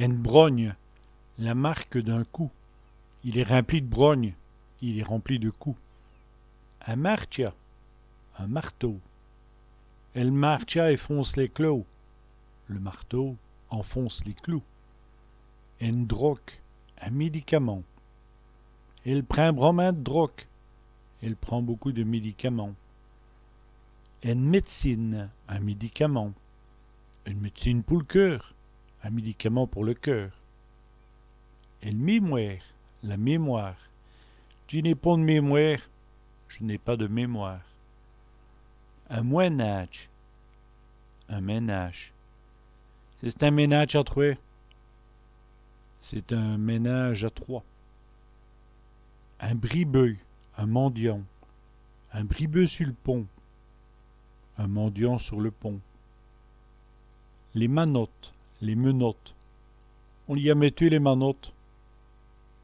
Une brogne, la marque d'un coup. Il est rempli de brogne, il est rempli de coups. Un marcia, un marteau. El marcia enfonce les clous. Le marteau enfonce les clous. Une drogue, un médicament. Il prend vraiment de drogue. Il prend beaucoup de médicaments. Une médecine, un médicament. Une médecine pour le cœur, un médicament pour le cœur. Une mémoire, la mémoire. Je n'ai pas de mémoire, je n'ai pas de mémoire. Un ménage, un ménage. C'est un ménage à trois. C'est un ménage à trois. Un bribeux, un mendiant. Un bribeux sur le pont. Un mendiant sur le pont. Les manottes, les menottes. On lui a mis les manottes.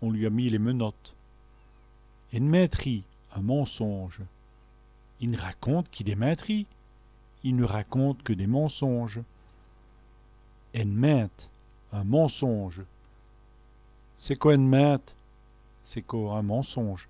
On lui a mis les menottes. Une menterie, un mensonge. Il raconte qu'il est menterie. Il ne raconte que des mensonges. Une mente, un mensonge. C'est quoi une mente? C'est quoi un mensonge?